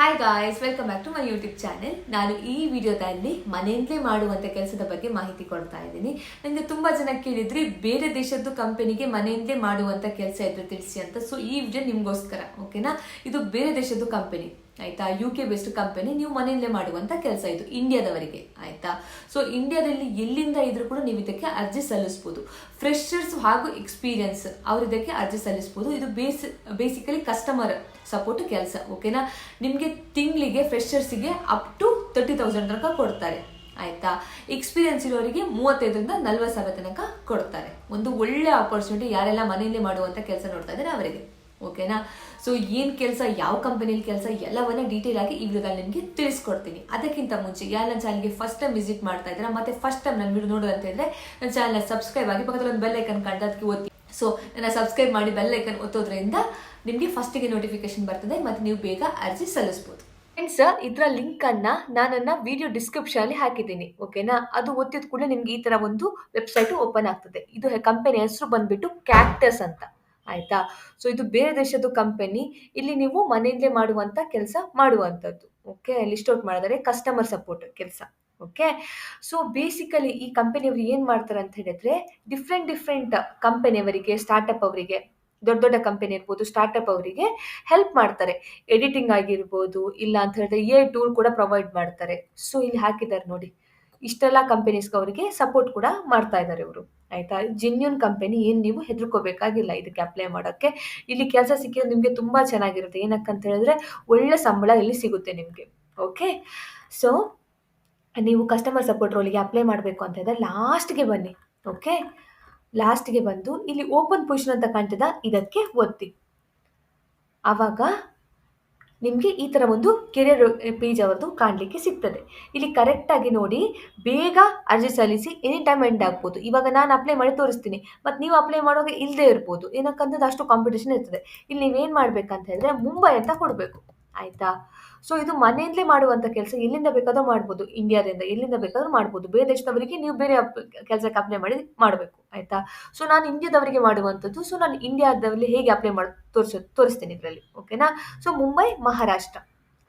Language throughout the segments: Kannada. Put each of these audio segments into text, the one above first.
Hi guys, welcome back to my YouTube channel. ನಾನು ಈ ವಿಡಿಯೋದಲ್ಲಿ ಮನೆಯಲ್ಲೇ ಮಾಡುವಂಥ ಕೆಲಸದ ಬಗ್ಗೆ ಮಾಹಿತಿ ಕೊಡ್ತಾ ಇದ್ದೀನಿ. ನನಗೆ ತುಂಬ ಜನ ಕೇಳಿದ್ರಿ ಬೇರೆ ದೇಶದ್ದು ಕಂಪನಿಗೆ ಮನೆಯಲ್ಲೇ ಮಾಡುವಂಥ ಕೆಲಸ ಇದ್ರೆ ತಿಳಿಸಿ ಅಂತ. ಸೊ ಈ ವಿಡಿಯೋ ನಿಮಗೋಸ್ಕರ, ಓಕೆನಾ. ಇದು ಬೇರೆ ದೇಶದ್ದು ಕಂಪನಿ, ಆಯ್ತಾ. UK based company. ನೀವು ಮನೆಯಲ್ಲೇ ಮಾಡುವಂಥ ಕೆಲಸ ಇದು, ಇಂಡಿಯಾದವರಿಗೆ, ಆಯ್ತಾ. ಸೊ ಇಂಡಿಯಾದಲ್ಲಿ ಎಲ್ಲಿಂದ ಇದ್ರೂ ಕೂಡ ನೀವು ಇದಕ್ಕೆ ಅರ್ಜಿ ಸಲ್ಲಿಸ್ಬೋದು. ಫ್ರೆಶರ್ಸ್ ಹಾಗೂ ಎಕ್ಸ್ಪೀರಿಯನ್ಸ್ ಅವ್ರು ಇದಕ್ಕೆ ಅರ್ಜಿ ಸಲ್ಲಿಸ್ಬೋದು. ಇದು ಬೇಸಿಕಲಿ ಕಸ್ಟಮರ್ ಸಪೋರ್ಟ್ ಕೆಲಸ, ಓಕೆನಾ. ನಿಮಗೆ ತಿಂಗಳಿಗೆ ಫ್ರೆಶರ್ಸಿಗೆ ಅಪ್ ಟು 30,000 ತನಕ ಕೊಡ್ತಾರೆ, ಆಯ್ತಾ. ಎಕ್ಸ್ಪೀರಿಯನ್ಸ್ ಇರೋರಿಗೆ 35,000 ರಿಂದ 40,000 ತನಕ ಕೊಡ್ತಾರೆ. ಒಂದು ಒಳ್ಳೆ ಆಪರ್ಚುನಿಟಿ ಯಾರೆಲ್ಲ ಮನೆಯಲ್ಲೇ ಮಾಡುವಂಥ ಕೆಲಸ ನೋಡ್ತಾ ಇದ್ದಾರೆ ಅವರಿಗೆ, ಓಕೆನಾ. ಸೊ ಏನು ಕೆಲಸ, ಯಾವ ಕಂಪನಿಯಲ್ಲಿ ಕೆಲಸ, ಎಲ್ಲವನ್ನ ಡೀಟೇಲ್ ಆಗಿ ಈ ವಿಡಿಯೋದಲ್ಲಿ ನಿಮಗೆ ತಿಳಿಸ್ಕೊಡ್ತೀನಿ. ಅದಕ್ಕಿಂತ ಮುಂಚೆ ಯಾರು ನನ್ನ ಚಾನಲ್ಗೆ ಫಸ್ಟ್ ಟೈಮ್ ವಿಸಿಟ್ ಮಾಡ್ತಾ ಇದ್ದೀರಾ ಮತ್ತೆ ಫಸ್ಟ್ ಟೈಮ್ ನನ್ನ ವಿಡಿಯೋ ನೋಡೋದಂತ ಹೇಳಿದ್ರೆ ನನ್ನ ಚಾನಲ್ನ ಸಬ್ಸ್ಕ್ರೈಬ್ ಆಗಿ ಪಕ್ಕದಲ್ಲಿ ಒಂದು ಬೆಲ್ ಐಕನ್ ಕಂಡು ಅದಕ್ಕೆ ಒತ್ತಿ. ಸೊ ನನ್ನ ಸಬ್ಸ್ಕ್ರೈಬ್ ಮಾಡಿ ಬೆಲ್ ಐಕನ್ ಒತ್ತೋದ್ರಿಂದ ನಿಮಗೆ ಫಸ್ಟಿಗೆ ನೋಟಿಫಿಕೇಶನ್ ಬರ್ತದೆ ಮತ್ತು ನೀವು ಬೇಗ ಅರ್ಜಿ ಸಲ್ಲಿಸ್ಬೋದು. ಫ್ರೆಂಡ್ಸ್, ಇದರ ಲಿಂಕ್ ಅನ್ನ ನನ್ನ ವಿಡಿಯೋ ಡಿಸ್ಕ್ರಿಪ್ಷನ್ ಅಲ್ಲಿ ಹಾಕಿದ್ದೀನಿ, ಓಕೆನಾ. ಅದು ಒತ್ತಿದ ಕೂಡಲೇ ನಿಮ್ಗೆ ಈ ತರ ಒಂದು ವೆಬ್ಸೈಟ್ ಓಪನ್ ಆಗ್ತದೆ. ಇದು ಕಂಪನಿ ಹೆಸರು ಬಂದ್ಬಿಟ್ಟು ಕ್ಯಾಕ್ಟಸ್ ಅಂತ, ಆಯ್ತಾ. ಸೊ ಇದು ಬೇರೆ ದೇಶದ ಕಂಪನಿ. ಇಲ್ಲಿ ನೀವು ಮನೆಯಲ್ಲೇ ಮಾಡುವಂತ ಕೆಲಸ ಮಾಡುವಂಥದ್ದು, ಓಕೆ. ಲಿಸ್ಟ್ ಔಟ್ ಮಾಡಿದರೆ ಕಸ್ಟಮರ್ ಸಪೋರ್ಟ್ ಕೆಲಸ, ಓಕೆ. ಸೊ ಬೇಸಿಕಲಿ ಈ ಕಂಪನಿಯವರು ಏನು ಮಾಡ್ತಾರೆ ಅಂತ ಹೇಳಿದ್ರೆ, ಡಿಫ್ರೆಂಟ್ ಕಂಪನಿಯವರಿಗೆ, ಸ್ಟಾರ್ಟಪ್ ಅವರಿಗೆ, ದೊಡ್ಡ ದೊಡ್ಡ ಕಂಪನಿ ಇರ್ಬೋದು, ಸ್ಟಾರ್ಟಪ್ ಅವರಿಗೆ ಹೆಲ್ಪ್ ಮಾಡ್ತಾರೆ. ಎಡಿಟಿಂಗ್ ಆಗಿರ್ಬೋದು, ಇಲ್ಲ ಅಂತ ಹೇಳಿದ್ರೆ ಟೂಲ್ ಕೂಡ ಪ್ರೊವೈಡ್ ಮಾಡ್ತಾರೆ. ಸೊ ಇಲ್ಲಿ ಹಾಕಿದ್ದಾರೆ ನೋಡಿ, ಇಷ್ಟೆಲ್ಲ ಕಂಪನೀಸ್ಗೆ ಅವರಿಗೆ ಸಪೋರ್ಟ್ ಕೂಡ ಮಾಡ್ತಾ ಇದ್ದಾರೆ ಇವರು, ಆಯ್ತಾ. ಜೆನ್ಯೂನ್ ಕಂಪನಿ, ಏನು ನೀವು ಹೆದರ್ಕೋಬೇಕಾಗಿಲ್ಲ ಇದಕ್ಕೆ ಅಪ್ಲೈ ಮಾಡೋಕ್ಕೆ. ಇಲ್ಲಿ ಕೆಲಸ ಸಿಕ್ಕಿದ್ರೆ ನಿಮಗೆ ತುಂಬ ಚೆನ್ನಾಗಿರುತ್ತೆ. ಏನಕ್ಕಂತ ಹೇಳಿದ್ರೆ ಒಳ್ಳೆ ಸಂಬಳ ಇಲ್ಲಿ ಸಿಗುತ್ತೆ ನಿಮಗೆ, ಓಕೆ. ಸೊ ನೀವು ಕಸ್ಟಮರ್ ಸಪೋರ್ಟ್ ರೋಲಿಗೆ ಅಪ್ಲೈ ಮಾಡಬೇಕು ಅಂತ ಹೇಳಿದ್ರೆ ಲಾಸ್ಟ್ಗೆ ಬನ್ನಿ, ಓಕೆ. ಲಾಸ್ಟ್ಗೆ ಬಂದು ಇಲ್ಲಿ ಓಪನ್ ಪೊಸಿಷನ್ ಅಂತ ಕಾಣ್ತದ, ಇದಕ್ಕೆ ಒತ್ತಿ. ಆವಾಗ ನಿಮಗೆ ಈ ಥರ ಒಂದು ಕೆರಿಯರ್ ಪೇಜ್ ಅವರದ್ದು ಕಾಣಲಿಕ್ಕೆ ಸಿಗ್ತದೆ. ಇಲ್ಲಿ ಕರೆಕ್ಟಾಗಿ ನೋಡಿ, ಬೇಗ ಅರ್ಜಿ ಸಲ್ಲಿಸಿ, ಎನಿ ಟೈಮ್ ಎಂಡ್ ಆಗ್ಬೋದು. ಇವಾಗ ನಾನು ಅಪ್ಲೈ ಮಾಡಿ ತೋರಿಸ್ತೀನಿ, ಮತ್ತು ನೀವು ಅಪ್ಲೈ ಮಾಡುವಾಗ ಇಲ್ಲದೆ ಇರ್ಬೋದು. ಏನಕ್ಕಂತಂದ್ರೆ ಅಷ್ಟು ಕಾಂಪಿಟೇಷನ್ ಇರ್ತದೆ. ಇಲ್ಲಿ ನೀವೇನು ಮಾಡಬೇಕಂತ ಹೇಳಿದ್ರೆ ಮುಂಬೈ ಅಂತ ಕೊಡಬೇಕು, ಆಯಿತಾ. ಸೊ ಇದು ಮನೆಯಲ್ಲೇ ಮಾಡುವಂಥ ಕೆಲಸ, ಎಲ್ಲಿಂದ ಬೇಕಾದ್ರೂ ಮಾಡ್ಬೋದು. ಇಂಡಿಯಾದಿಂದ ಎಲ್ಲಿಂದ ಬೇಕಾದ್ರೂ ಮಾಡ್ಬೋದು. ಬೇರೆ ದೇಶದವರಿಗೆ ನೀವು ಬೇರೆ ಕೆಲಸಕ್ಕೆ ಅಪ್ಲೈ ಮಾಡಬೇಕು, ಆಯಿತಾ. ಸೊ ನಾನು ಇಂಡಿಯಾದವರಿಗೆ ಮಾಡುವಂಥದ್ದು. ಸೊ ನಾನು ಇಂಡಿಯಾದಲ್ಲಿ ಹೇಗೆ ಅಪ್ಲೈ ಮಾಡಿ ತೋರಿಸ್ತೀನಿ ಇದರಲ್ಲಿ, ಓಕೆನಾ. ಸೊ ಮುಂಬೈ, ಮಹಾರಾಷ್ಟ್ರ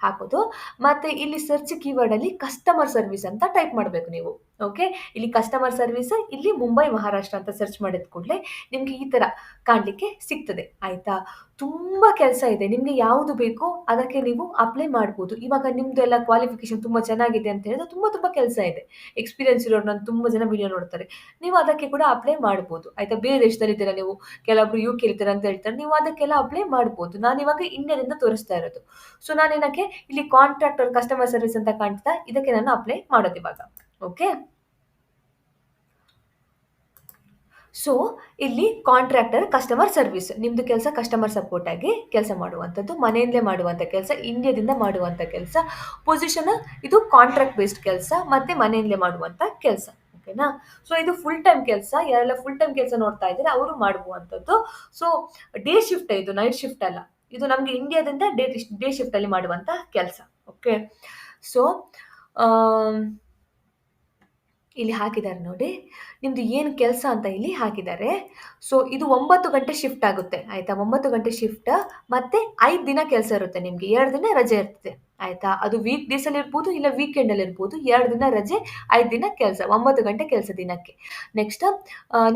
ಹಾಕೋದು. ಮತ್ತು ಇಲ್ಲಿ ಸರ್ಚ್ ಕೀವರ್ಡಲ್ಲಿ ಕಸ್ಟಮರ್ ಸರ್ವಿಸ್ ಅಂತ ಟೈಪ್ ಮಾಡಬೇಕು ನೀವು, ಓಕೆ. ಇಲ್ಲಿ ಕಸ್ಟಮರ್ ಸರ್ವಿಸ್, ಇಲ್ಲಿ ಮುಂಬೈ, ಮಹಾರಾಷ್ಟ್ರ ಅಂತ ಸರ್ಚ್ ಮಾಡಿದ ಕೂಡಲೇ ನಿಮಗೆ ಈ ಥರ ಕಾಣಲಿಕ್ಕೆ ಸಿಗ್ತದೆ, ಆಯಿತಾ. ತುಂಬ ಕೆಲಸ ಇದೆ. ನಿಮಗೆ ಯಾವುದು ಬೇಕೋ ಅದಕ್ಕೆ ನೀವು ಅಪ್ಲೈ ಮಾಡ್ಬೋದು. ಇವಾಗ ನಿಮ್ಮದು ಎಲ್ಲ ಕ್ವಾಲಿಫಿಕೇಷನ್ ತುಂಬ ಚೆನ್ನಾಗಿದೆ ಅಂತ ಹೇಳಿದ್ರೆ ತುಂಬ ಕೆಲಸ ಇದೆ. ಎಕ್ಸ್ಪೀರಿಯನ್ಸ್ ಇರೋರು ನಾನು ತುಂಬ ಜನ ವಿಡಿಯೋ ನೋಡ್ತಾರೆ. ನೀವು ಅದಕ್ಕೆ ಕೂಡ ಅಪ್ಲೈ ಮಾಡ್ಬೋದು, ಆಯಿತಾ. ಬೇರೆ ದೇಶದಲ್ಲಿದ್ದೀರಾ ನೀವು, ಕೆಲವೊಬ್ರು UK ಇರ್ತೀರಾ ಅಂತ ಹೇಳ್ತಾರೆ, ನೀವು ಅದಕ್ಕೆಲ್ಲ ಅಪ್ಲೈ ಮಾಡ್ಬೋದು. ನಾನು ಇವಾಗ ಇಂಡಿಯಾದಿಂದ ತೋರಿಸ್ತಾ ಇರೋದು. ಸೊ ನಾನೇನಕ್ಕೆ ಇಲ್ಲಿ ಕಾಂಟ್ರಾಕ್ಟರ್ ಕಸ್ಟಮರ್ ಸರ್ವಿಸ್ ಅಂತ ಕಾಣ್ತಾ, ಇದಕ್ಕೆ ನಾನು ಅಪ್ಲೈ ಮಾಡೋದು ಇವಾಗ, ಓಕೆ. ಸೊ ಇಲ್ಲಿ ಕಾಂಟ್ರಾಕ್ಟರ್ ಕಸ್ಟಮರ್ ಸರ್ವಿಸ್, ನಿಮ್ಮದು ಕೆಲಸ ಕಸ್ಟಮರ್ ಸಪೋರ್ಟ್ ಆಗಿ ಕೆಲಸ ಮಾಡುವಂಥದ್ದು, ಮನೆಯಲ್ಲೇ ಮಾಡುವಂಥ ಕೆಲಸ, ಇಂಡಿಯಾದಿಂದ ಮಾಡುವಂಥ ಕೆಲಸ. ಪೊಸಿಷನ್ ಇದು ಕಾಂಟ್ರಾಕ್ಟ್ ಬೇಸ್ಡ್ ಕೆಲಸ ಮತ್ತು ಮನೆಯಲ್ಲೇ ಮಾಡುವಂಥ ಕೆಲಸ, ಓಕೆನಾ. ಸೊ ಇದು ಫುಲ್ ಟೈಮ್ ಕೆಲಸ. ಯಾರೆಲ್ಲ ಫುಲ್ ಟೈಮ್ ಕೆಲಸ ನೋಡ್ತಾ ಇದ್ದಾರೆ ಅವರು ಮಾಡುವಂಥದ್ದು. ಸೊ ಡೇ ಶಿಫ್ಟ್, ಇದು ನೈಟ್ ಶಿಫ್ಟ್ ಅಲ್ಲ. ಇದು ನಮಗೆ ಇಂಡಿಯಾದಿಂದ ಡೇ ಶಿಫ್ಟಲ್ಲಿ ಮಾಡುವಂಥ ಕೆಲಸ, ಓಕೆ. ಸೊ ಇಲ್ಲಿ ಹಾಕಿದ್ದಾರೆ ನೋಡಿ, ನಿಮ್ಮದು ಏನು ಕೆಲಸ ಅಂತ ಇಲ್ಲಿ ಹಾಕಿದ್ದಾರೆ. ಸೊ ಇದು 9 ಗಂಟೆ ಶಿಫ್ಟ್ ಆಗುತ್ತೆ, ಆಯಿತಾ. 9 ಗಂಟೆ ಶಿಫ್ಟ್ ಮತ್ತು 5 ದಿನ ಕೆಲಸ ಇರುತ್ತೆ ನಿಮಗೆ. 2 ದಿನ ರಜೆ ಇರ್ತದೆ, ಆಯಿತಾ. ಅದು ವೀಕ್ ಡೇಸಲ್ಲಿ ಇರ್ಬೋದು, ಇಲ್ಲ ವೀಕೆಂಡಲ್ಲಿ ಇರ್ಬೋದು. 2 ದಿನ ರಜೆ, 5 ದಿನ ಕೆಲಸ, 9 ಗಂಟೆ ಕೆಲಸ ದಿನಕ್ಕೆ. ನೆಕ್ಸ್ಟ್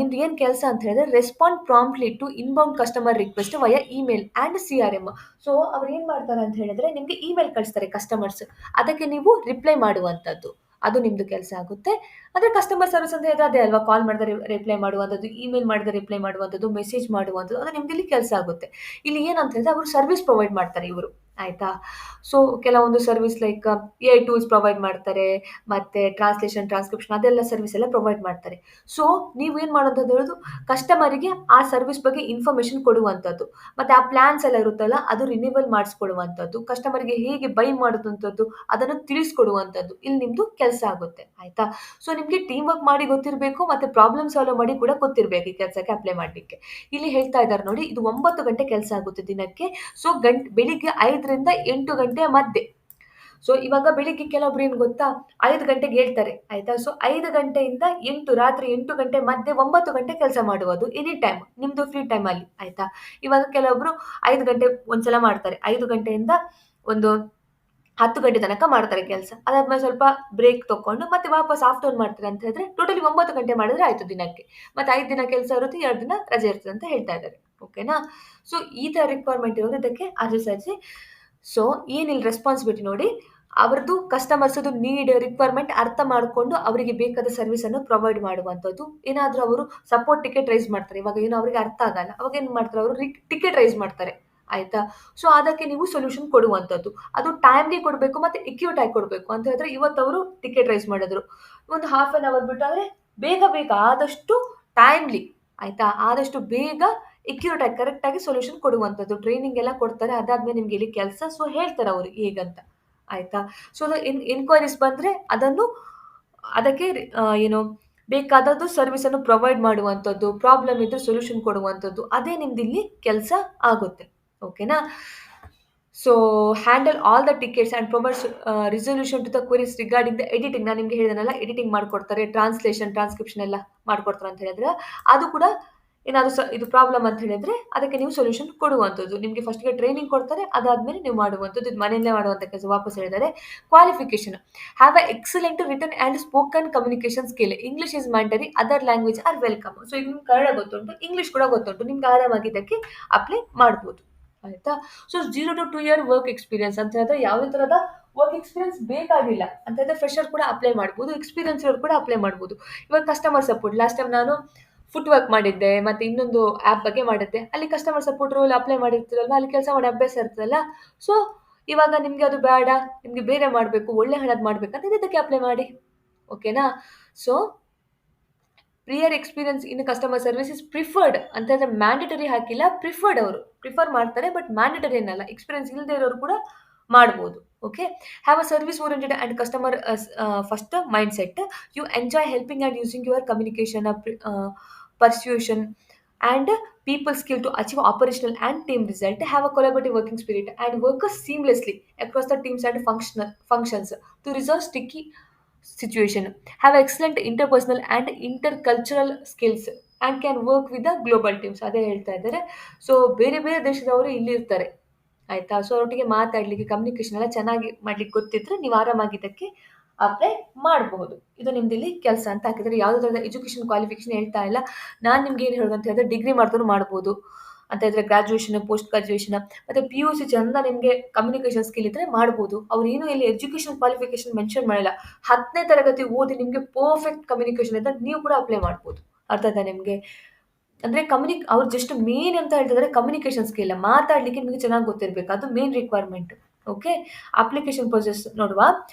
ನಿಮ್ದು ಏನು ಕೆಲಸ ಅಂತ ಹೇಳಿದ್ರೆ, respond promptly to inbound customer request via email and CRM. So ಅವ್ರು ಏನು ಮಾಡ್ತಾರೆ ಅಂತ ಹೇಳಿದ್ರೆ, ನಿಮಗೆ ಇಮೇಲ್ ಕಳಿಸ್ತಾರೆ ಕಸ್ಟಮರ್ಸ್, ಅದಕ್ಕೆ ನೀವು ರಿಪ್ಲೈ ಮಾಡುವಂಥದ್ದು, ಅದು ನಿಮ್ಮದು ಕೆಲಸ ಆಗುತ್ತೆ. ಅಂದರೆ ಕಸ್ಟಮರ್ ಸರ್ವಿಸ್ ಅಂತ ಹೇಳಿದ್ರೆ ಅದೇ ಅಲ್ವಾ, ಕಾಲ್ ಮಾಡಿದ್ರೆ ರಿಪ್ಲೈ ಮಾಡುವಂಥದ್ದು, ಇಮೇಲ್ ಮಾಡಿದ್ರೆ ರಿಪ್ಲೈ ಮಾಡುವಂಥದ್ದು, ಮೆಸೇಜ್ ಮಾಡುವಂಥದ್ದು, ಅದು ನಿಮ್ದು ಇಲ್ಲಿ ಕೆಲಸ ಆಗುತ್ತೆ. ಇಲ್ಲಿ ಏನಂತ ಹೇಳಿದ್ರೆ ಅವರು ಸರ್ವಿಸ್ ಪ್ರೊವೈಡ್ ಮಾಡ್ತಾರೆ ಇವರು, ಆಯಿತಾ. ಸೊ ಕೆಲವೊಂದು ಸರ್ವಿಸ್ ಲೈಕ್ ಟೂಲ್ಸ್ ಪ್ರೊವೈಡ್ ಮಾಡ್ತಾರೆ, ಮತ್ತು ಟ್ರಾನ್ಸ್ಲೇಷನ್, ಟ್ರಾನ್ಸ್ಕ್ರಿಪ್ಷನ್, ಅದೆಲ್ಲ ಸರ್ವಿಸ್ ಎಲ್ಲ ಪ್ರೊವೈಡ್ ಮಾಡ್ತಾರೆ. ಸೊ ನೀವೇನು ಮಾಡೋದು ಹೇಳೋದು, ಕಸ್ಟಮರಿಗೆ ಆ ಸರ್ವಿಸ್ ಬಗ್ಗೆ ಇನ್ಫಾರ್ಮೇಷನ್ ಕೊಡುವಂಥದ್ದು, ಮತ್ತು ಆ ಪ್ಲ್ಯಾನ್ಸ್ ಎಲ್ಲ ಇರುತ್ತಲ್ಲ ಅದು ರಿನ್ಯೂವಲ್ ಮಾಡಿಸ್ಕೊಡುವಂಥದ್ದು, ಕಸ್ಟಮರ್ಗೆ ಹೇಗೆ ಬೈ ಮಾಡೋದಂಥದ್ದು ಅದನ್ನು ತಿಳಿಸ್ಕೊಡುವಂಥದ್ದು ಇಲ್ಲಿ ನಿಮ್ಮದು ಕೆಲಸ ಆಗುತ್ತೆ, ಆಯಿತಾ. ಸೊ ನಿಮಗೆ ಟೀಮ್ ವರ್ಕ್ ಮಾಡಿ ಗೊತ್ತಿರಬೇಕು, ಮತ್ತು ಪ್ರಾಬ್ಲಮ್ ಸಾಲ್ವ್ ಮಾಡಿ ಕೂಡ ಗೊತ್ತಿರಬೇಕು ಈ ಕೆಲಸಕ್ಕೆ ಅಪ್ಲೈ ಮಾಡಲಿಕ್ಕೆ. ಇಲ್ಲಿ ಹೇಳ್ತಾ ಇದ್ದಾರೆ ನೋಡಿ, ಇದು 9 ಗಂಟೆ ಕೆಲಸ ಆಗುತ್ತೆ ದಿನಕ್ಕೆ. ಸೊ ಬೆಳಿಗ್ಗೆ 5 ರಿಂದ 8 ಗಂಟೆಯ ಮಧ್ಯೆ. ಸೊ ಇವಾಗ ಬೆಳಿಗ್ಗೆ ಕೆಲವೊಬ್ರು ಏನು ಗೊತ್ತಾ, 5 ಗಂಟೆಗೆ ಹೇಳ್ತಾರೆ, ಆಯಿತಾ. ಸೊ 5 ಗಂಟೆಯಿಂದ ರಾತ್ರಿ 8 ಗಂಟೆ ಮಧ್ಯೆ 9 ಗಂಟೆ ಕೆಲಸ ಮಾಡುವುದು, ಎನಿ ಟೈಮ್ ನಿಮ್ಮದು ಫ್ರೀ ಟೈಮಲ್ಲಿ, ಆಯಿತಾ. ಇವಾಗ ಕೆಲವೊಬ್ರು 5 ಗಂಟೆ ಒಂದ್ಸಲ ಮಾಡ್ತಾರೆ, 5 ಗಂಟೆಯಿಂದ ಒಂದು 10 ಗಂಟೆ ತನಕ ಮಾಡ್ತಾರೆ ಕೆಲಸ. ಅದಾದ್ಮೇಲೆ ಸ್ವಲ್ಪ ಬ್ರೇಕ್ ತಕೊಂಡು ಮತ್ತೆ ವಾಪಸ್ ಆಫ್ಟರ್‌ನೂನ್ ಮಾಡ್ತಾರೆ ಅಂತ ಹೇಳಿದ್ರೆ ಟೋಟಲಿ 9 ಗಂಟೆ ಮಾಡಿದ್ರೆ ಆಯ್ತು ದಿನಕ್ಕೆ. ಮತ್ತೆ 5 ದಿನ ಕೆಲಸ ಇರುತ್ತೆ, 2 ದಿನ ರಜೆ ಇರ್ತದೆ ಅಂತ ಹೇಳ್ತಾ ಇದ್ದಾರೆ. ಓಕೆನಾ? ಸೊ ಈ ತರ ರಿಕ್ವೈರ್ಮೆಂಟ್ ಇರೋದು ಇದಕ್ಕೆ ಅನುಸರಿಸಿ. ಸೊ ಏನಿಲ್ಲ ರೆಸ್ಪಾನ್ಸಿಬಿಲಿಟಿ ನೋಡಿ, ಅವರದ್ದು ಕಸ್ಟಮರ್ಸ್‌ದು ನೀಡ್, ರಿಕ್ವೈರ್ಮೆಂಟ್ ಅರ್ಥ ಮಾಡ್ಕೊಂಡು ಅವರಿಗೆ ಬೇಕಾದ ಸರ್ವಿಸ್ ಅನ್ನು ಪ್ರೊವೈಡ್ ಮಾಡುವಂತದ್ದು. ಏನಾದ್ರೂ ಅವರು ಸಪೋರ್ಟ್ ಟಿಕೆಟ್ ರೈಸ್ ಮಾಡ್ತಾರೆ. ಇವಾಗ ಏನೋ ಅವರಿಗೆ ಅರ್ಥ ಆಗಲ್ಲ. ಅವಾಗ ಏನ್ ಮಾಡ್ತಾರೆ ಅವರು ಟಿಕೆಟ್ ರೈಸ್ ಮಾಡ್ತಾರೆ. ಆಯ್ತಾ? ಸೊ ಅದಕ್ಕೆ ನೀವು ಸೊಲ್ಯೂಷನ್ ಕೊಡುವಂತದ್ದು. ಅದು ಟೈಮ್‌ಲಿ ಕೊಡ್ಬೇಕು ಮತ್ತೆ ಅಕ್ಯೂರೇಟ್ ಆಗಿ ಕೊಡ್ಬೇಕು. ಅಂತ ಹೇಳಿದ್ರೆ ಇವತ್ತು ಅವರು ಟಿಕೆಟ್ ರೈಸ್ ಮಾಡಿದ್ರು. ಒಂದು ಹಾಫ್ ಆನ್ ಅವರ್ ಬಿಟ್ಟಾದ್ರೆ ಬೇಗ ಬೇಗ ಆದಷ್ಟು ಟೈಮ್‌ಲಿ, ಆಯ್ತಾ? ಆದಷ್ಟು ಬೇಗ ಅಕ್ಯೂರೇಟ್ ಆಗಿ ಕರೆಕ್ಟ್ ಆಗಿ ಸೊಲ್ಯೂಷನ್ ಕೊಡುವಂತದ್ದು. ಟ್ರೈನಿಂಗ್ ಎಲ್ಲ ಕೊಡ್ತಾರೆ. ಅದಾದ್ಮೇಲೆ ನಿಮ್ಗೆ ಇಲ್ಲಿ ಕೆಲಸ. ಸೊ ಹೇಳ್ತಾರೆ ಅವರು ಹೇಗಂತ. ಆಯ್ತಾ? ಸೊ ಎನ್ಕ್ವೈರೀಸ್ ಬಂದ್ರೆ ಅದನ್ನು ಅದಕ್ಕೆ ಏನು ಬೇಕಾದದ್ದು ಸರ್ವಿಸ್ ಅನ್ನು ಪ್ರೊವೈಡ್ ಮಾಡುವಂತದ್ದು, ಪ್ರಾಬ್ಲಮ್ ಇದ್ರೆ ಸೊಲ್ಯೂಷನ್ ಕೊಡುವಂತದ್ದು. ಅದೇ ನಿಮ್ದಿಲ್ಲಿ ಕೆಲಸ ಆಗುತ್ತೆ. ಓಕೆನಾ? So handle all the tickets and provides resolution to the queries regarding the editing. ನಾನು ನಿಮ್ಗೆ ಹೇಳಿದೆನಲ್ಲ, ಎಡಿಟಿಂಗ್ ಮಾಡ್ಕೊಡ್ತಾರೆ, ಟ್ರಾನ್ಸ್ಲೇಷನ್, ಟ್ರಾನ್ಸ್ಕ್ರಿಪ್ಷನ್ ಎಲ್ಲ ಮಾಡ್ಕೊಡ್ತಾರೆ ಅಂತ ಹೇಳಿದ್ರೆ, ಅದು ಕೂಡ ಏನಾದ್ರು ಇದು ಪ್ರಾಬ್ಲಮ್ ಅಂತ ಹೇಳಿದ್ರೆ ಅದಕ್ಕೆ ನೀವು ಸೊಲ್ಯೂಷನ್ ಕೊಡುವಂಥದ್ದು. ನಿಮಗೆ ಫಸ್ಟ್‌ಗೆ ಟ್ರೈನಿಂಗ್ ಕೊಡ್ತಾರೆ, ಅದಾದ್ಮೇಲೆ ನೀವು ಮಾಡುವಂಥದ್ದು. ಇದು ಮನೆಯಲ್ಲೇ ಮಾಡುವಂಥ ಕೆಲಸ. ವಾಪಸ್ ಹೇಳಿದ್ದಾರೆ. Qualification: have a excellent written and spoken communication skill. English is mandatory, other language are welcome. So ಈಗ ನಿಮ್ಗೆ ಕನ್ನಡ ಗೊತ್ತುಂಟು, ಇಂಗ್ಲಿಷ್ ಕೂಡ ಗೊತ್ತುಂಟು, ನಿಮ್ಗೆ ಆರಾಮಾಗಿ ಇದಕ್ಕೆ ಅಪ್ಲೈ ಮಾಡ್ಬೋದು. ಆಯ್ತಾ? So 0 to 2 year work experience ಅಂತ ಹೇಳಿದ್ರೆ ಯಾವುದೇ ತರದ ವರ್ಕ್ ಎಕ್ಸ್ಪೀರಿಯನ್ಸ್ ಬೇಕಾಗಿಲ್ಲ ಅಂತ ಹೇಳಿದ್ರೆ ಫ್ರೆಶರ್ ಕೂಡ ಅಪ್ಲೈ ಮಾಡ್ಬೋದು, ಎಕ್ಸ್ಪೀರಿಯನ್ಸ್ ಇರೋರು ಕೂಡ ಅಪ್ಲೈ ಮಾಡ್ಬೋದು. ಇವಾಗ ಕಸ್ಟಮರ್ ಸಪೋರ್ಟ್ ಲಾಸ್ಟ್ ಟೈಮ್ ನಾನು ಫುಟ್ ವರ್ಕ್ ಮಾಡಿದ್ದೆ, ಮತ್ತೆ ಇನ್ನೊಂದು ಆ್ಯಪ್ ಬಗ್ಗೆ ಮಾಡಿದ್ದೆ. ಅಲ್ಲಿ ಕಸ್ಟಮರ್ ಸಪೋರ್ಟ್ ರೋಲ್ ಅಪ್ಲೈ ಮಾಡಿರ್ತೀರಲ್ವ, ಅಲ್ಲಿ ಕೆಲಸ ಮಾಡಿ ಅಭ್ಯಾಸ ಇರ್ತದಲ್ಲ. ಸೊ ಇವಾಗ ನಿಮಗೆ ಅದು ಬೇಡ, ನಿಮಗೆ ಬೇರೆ ಮಾಡಬೇಕು, ಒಳ್ಳೆ ಹಣದ ಮಾಡ್ಬೇಕಂತ ಇದಕ್ಕೆ ಅಪ್ಲೈ ಮಾಡಿ. ಓಕೆನಾ? So prior experience in customer service is preferred ಅಂತ ಹೇಳಿದ್ರೆ ಮ್ಯಾಂಡೇಟರಿ ಹಾಕಿಲ್ಲ, ಪ್ರಿಫರ್ಡ್. ಅವರು ಪ್ರಿಫರ್ ಮಾಡ್ತಾರೆ, ಬಟ್ ಮ್ಯಾಂಡೇಟರಿ ಏನಲ್ಲ. ಎಕ್ಸ್ಪೀರಿಯನ್ಸ್ ಇಲ್ಲದೆ ಇರೋರು ಕೂಡ ಮಾಡ್ಬೋದು. Okay. Have a service oriented and customer first mind set. You enjoy helping and using your communication, persuasion and people skill to achieve operational and team result. Have a collaborative working spirit and work seamlessly across the teams and functions to resolve sticky situation. Have excellent interpersonal and intercultural skills and can work with the global teams. ಅದೇ ಹೇಳ್ತಾ ಇದ್ದಾರೆ. ಸೊ ಬೇರೆ ಬೇರೆ ದೇಶದವರು ಇಲ್ಲಿ ಇರ್ತಾರೆ. ಆಯ್ತಾ? ಸೊ ಅವರೊಟ್ಟಿಗೆ ಮಾತಾಡ್ಲಿಕ್ಕೆ, ಕಮ್ಯುನಿಕೇಶನ್ ಎಲ್ಲ ಚೆನ್ನಾಗಿ ಮಾಡ್ಲಿಕ್ಕೆ ಗೊತ್ತಿದ್ರೆ ನೀವು ಆರಾಮಾಗಿ ಇದಕ್ಕೆ ಅಪ್ಲೈ ಮಾಡಬಹುದು. ಇದು ನಿಮ್ದಿಲ್ಲಿ ಕೆಲಸ ಅಂತ ಹಾಕಿದ್ರೆ ಯಾವುದೇ ಥರದ ಎಜುಕೇಷನ್ ಕ್ವಾಲಿಫಿಕೇಶನ್ ಹೇಳ್ತಾ ಇಲ್ಲ. ನಾನು ನಿಮ್ಗೆ ಏನು ಹೇಳೋದು ಅಂತ ಹೇಳಿದ್ರೆ ಡಿಗ್ರಿ ಮಾಡಿದ್ರು ಮಾಡ್ಬೋದು ಅಂತ ಹೇಳಿದ್ರೆ, ಗ್ರಾಜುಯೇಷನ್, ಪೋಸ್ಟ್ ಗ್ರಾಜುಯೇಷನ್ ಮತ್ತೆ PUC ಚಂದ ನಿಮಗೆ ಕಮ್ಯುನಿಕೇಶನ್ ಸ್ಕಿಲ್ ಇದ್ರೆ ಮಾಡ್ಬೋದು. ಅವ್ರು ಏನು ಇಲ್ಲಿ ಎಜುಕೇಷನ್ ಕ್ವಾಲಿಫಿಕೇಶನ್ ಮೆನ್ಷನ್ ಮಾಡಿಲ್ಲ. 10ನೇ ತರಗತಿ ಓದಿ ನಿಮಗೆ ಪರ್ಫೆಕ್ಟ್ ಕಮ್ಯುನಿಕೇಶನ್ ಇದ್ದರೆ ನೀವು ಕೂಡ ಅಪ್ಲೈ ಮಾಡ್ಬೋದು. ಅರ್ಥ ಆಯ್ತಾ ನಿಮಗೆ? ಅಂದರೆ ಅವ್ರು ಜಸ್ಟ್ ಮೇನ್ ಅಂತ ಹೇಳ್ತಿದ್ದಾರೆ ಕಮ್ಯುನಿಕೇಶನ್ ಸ್ಕಿಲ್. ಮಾತಾಡಲಿಕ್ಕೆ ನಿಮಗೆ ಚೆನ್ನಾಗಿ ಗೊತ್ತಿರಬೇಕು, ಅದು main requirement. Okay. Application process ನೋಡುವ.